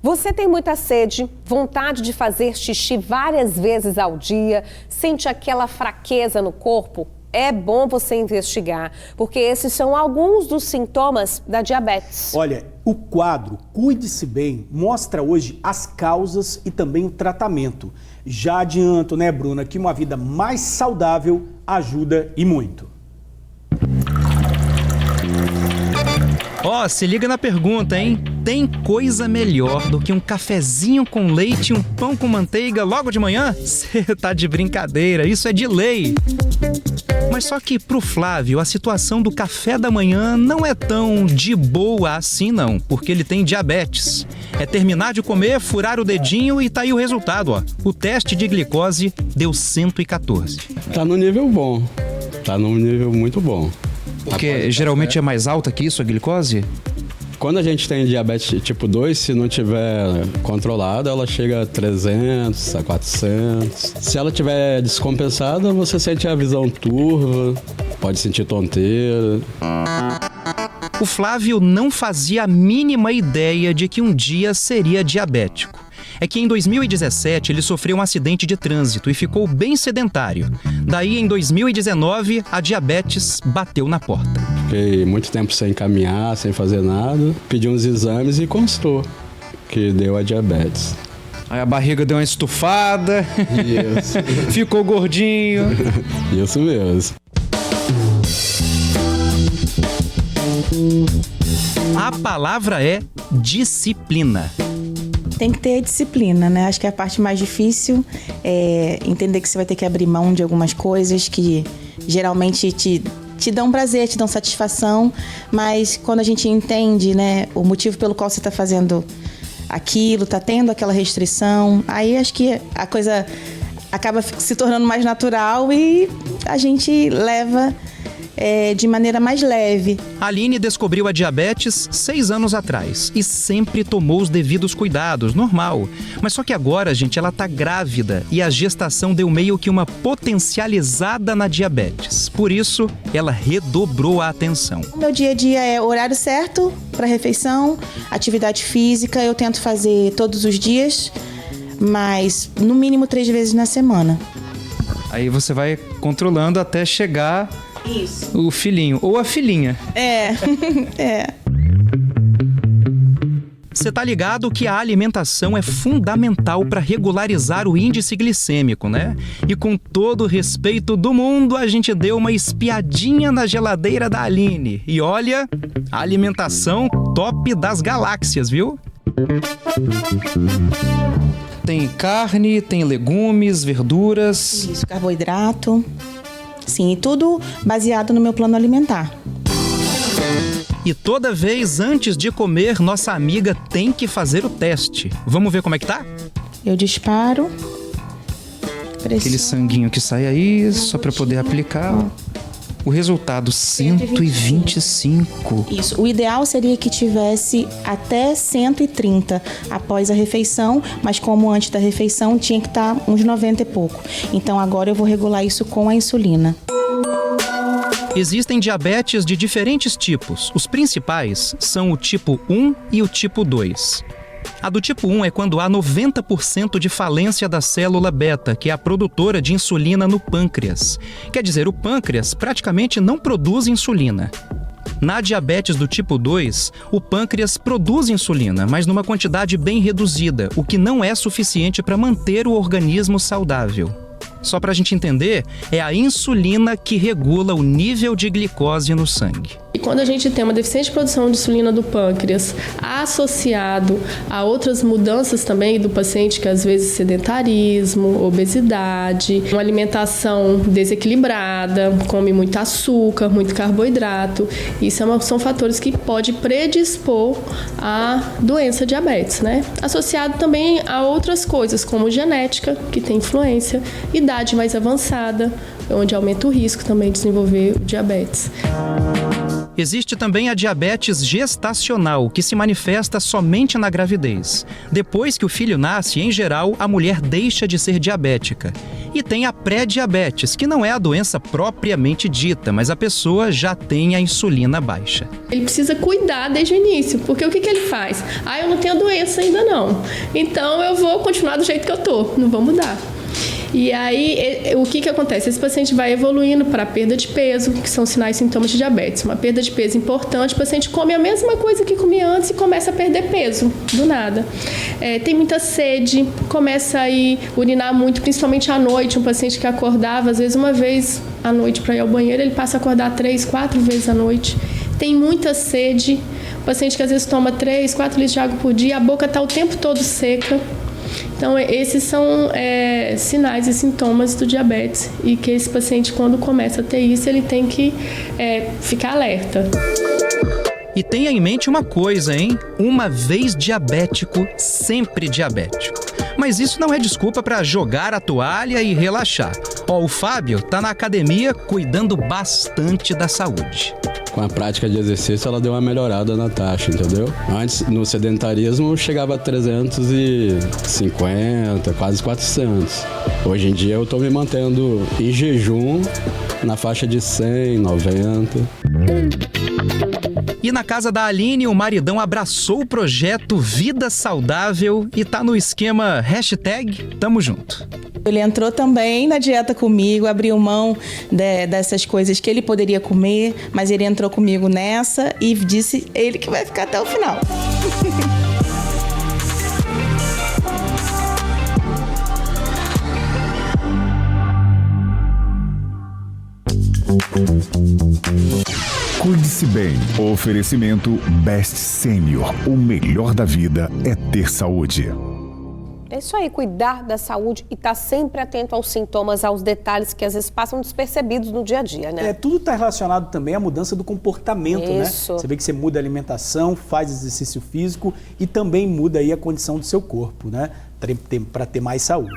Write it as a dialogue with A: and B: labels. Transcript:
A: Você tem muita sede, vontade de fazer xixi várias vezes ao dia, sente aquela fraqueza no corpo? É bom você investigar, porque esses são alguns dos sintomas da diabetes.
B: Olha, o quadro Cuide-se Bem mostra hoje as causas e também o tratamento. Já adianto, né, Bruna, que uma vida mais saudável ajuda e muito.
C: Se liga na pergunta, hein? Tem coisa melhor do que um cafezinho com leite e um pão com manteiga logo de manhã? Você tá de brincadeira, isso é de lei. Mas só que pro Flávio, a situação do café da manhã não é tão de boa assim não, porque ele tem diabetes. É terminar de comer, furar o dedinho e tá aí o resultado, ó. O teste de glicose deu 114.
D: Tá no nível bom, tá num nível muito bom.
C: Porque geralmente é mais alta que isso a glicose?
D: Quando a gente tem diabetes tipo 2, se não tiver controlada, ela chega a 300, a 400. Se ela tiver descompensada, você sente a visão turva, pode sentir tonteira.
C: O Flávio não fazia a mínima ideia de que um dia seria diabético. É que em 2017 ele sofreu um acidente de trânsito e ficou bem sedentário. Daí, em 2019, a diabetes bateu na porta.
D: Fiquei muito tempo sem caminhar, sem fazer nada. Pedi uns exames e constou que deu a diabetes.
C: Aí a barriga deu uma estufada,
D: Isso.
C: ficou gordinho.
D: Isso mesmo.
C: A palavra é disciplina.
E: Tem que ter disciplina, né? Acho que a parte mais difícil é entender que você vai ter que abrir mão de algumas coisas que geralmente te dão prazer, te dão satisfação, mas quando a gente entende, né, o motivo pelo qual você está fazendo aquilo, está tendo aquela restrição, aí acho que a coisa acaba se tornando mais natural e a gente leva de maneira mais leve.
C: A Aline descobriu a diabetes 6 anos atrás e sempre tomou os devidos cuidados, normal. Mas só que agora, gente, ela tá grávida e a gestação deu meio que uma potencializada na diabetes. Por isso, ela redobrou a atenção.
E: O meu dia a dia é horário certo para refeição, atividade física, eu tento fazer todos os dias, mas no mínimo 3 vezes na semana.
C: Aí você vai controlando até chegar...
E: Isso.
C: O filhinho ou a filhinha.
E: É.
C: Você tá ligado que a alimentação é fundamental para regularizar o índice glicêmico, né? E com todo o respeito do mundo, a gente deu uma espiadinha na geladeira da Aline. E olha, a alimentação top das galáxias, viu? Tem carne, tem legumes, verduras.
E: Isso, carboidrato. Sim, e tudo baseado no meu plano alimentar.
C: E toda vez antes de comer, nossa amiga tem que fazer o teste. Vamos ver como é que tá?
E: Eu disparo.
C: Aquele sanguinho que sai aí, só para poder aplicar. O resultado, 125.
E: Isso. O ideal seria que tivesse até 130 após a refeição, mas como antes da refeição tinha que estar uns 90 e pouco. Então agora eu vou regular isso com a insulina.
C: Existem diabetes de diferentes tipos. Os principais são o tipo 1 e o tipo 2. A do tipo 1 é quando há 90% de falência da célula beta, que é a produtora de insulina no pâncreas. Quer dizer, o pâncreas praticamente não produz insulina. Na diabetes do tipo 2, o pâncreas produz insulina, mas numa quantidade bem reduzida, o que não é suficiente para manter o organismo saudável. Só para a gente entender, é a insulina que regula o nível de glicose no sangue.
F: E quando a gente tem uma deficiente produção de insulina do pâncreas associado a outras mudanças também do paciente, que às vezes sedentarismo, obesidade, uma alimentação desequilibrada, come muito açúcar, muito carboidrato, isso são fatores que podem predispor à doença diabetes, né? Associado também a outras coisas, como genética, que tem influência, idade mais avançada, onde aumenta o risco também de desenvolver o diabetes.
C: Existe também a diabetes gestacional, que se manifesta somente na gravidez. Depois que o filho nasce, em geral, a mulher deixa de ser diabética. E tem a pré-diabetes, que não é a doença propriamente dita, mas a pessoa já tem a insulina baixa.
F: Ele precisa cuidar desde o início, porque o que ele faz? Eu não tenho a doença ainda não, então eu vou continuar do jeito que eu tô, não vou mudar. E aí, o que acontece? Esse paciente vai evoluindo para perda de peso, que são sinais e sintomas de diabetes. Uma perda de peso importante, o paciente come a mesma coisa que comia antes e começa a perder peso, do nada. Tem muita sede, começa a urinar muito, principalmente à noite. Um paciente que acordava, às vezes, uma vez à noite para ir ao banheiro, ele passa a acordar 3, 4 vezes à noite. Tem muita sede, o paciente que às vezes toma 3, 4 litros de água por dia, a boca está o tempo todo seca. Então, esses são sinais e sintomas do diabetes e que esse paciente, quando começa a ter isso, ele tem que ficar alerta.
C: E tenha em mente uma coisa, hein? Uma vez diabético, sempre diabético. Mas isso não é desculpa para jogar a toalha e relaxar. O Fábio tá na academia cuidando bastante da saúde.
D: Com a prática de exercício, ela deu uma melhorada na taxa, entendeu? Antes, no sedentarismo, chegava a 350, quase 400. Hoje em dia, eu estou me mantendo em jejum na faixa de 100, 90.
C: E na casa da Aline, o maridão abraçou o projeto Vida Saudável e tá no esquema #Tamo Junto.
E: Ele entrou também na dieta comigo, abriu mão dessas coisas que ele poderia comer, mas ele entrou comigo nessa e disse ele que vai ficar até o final.
G: Cuide-se bem. Oferecimento Best Senior. O melhor da vida é ter saúde.
A: É isso aí, cuidar da saúde e estar sempre atento aos sintomas, aos detalhes que às vezes passam despercebidos no dia a dia, né?
B: Tudo está relacionado também à mudança do comportamento,
A: isso,
B: né? Você vê que você muda a alimentação, faz exercício físico e também muda aí a condição do seu corpo, né? Para ter mais saúde.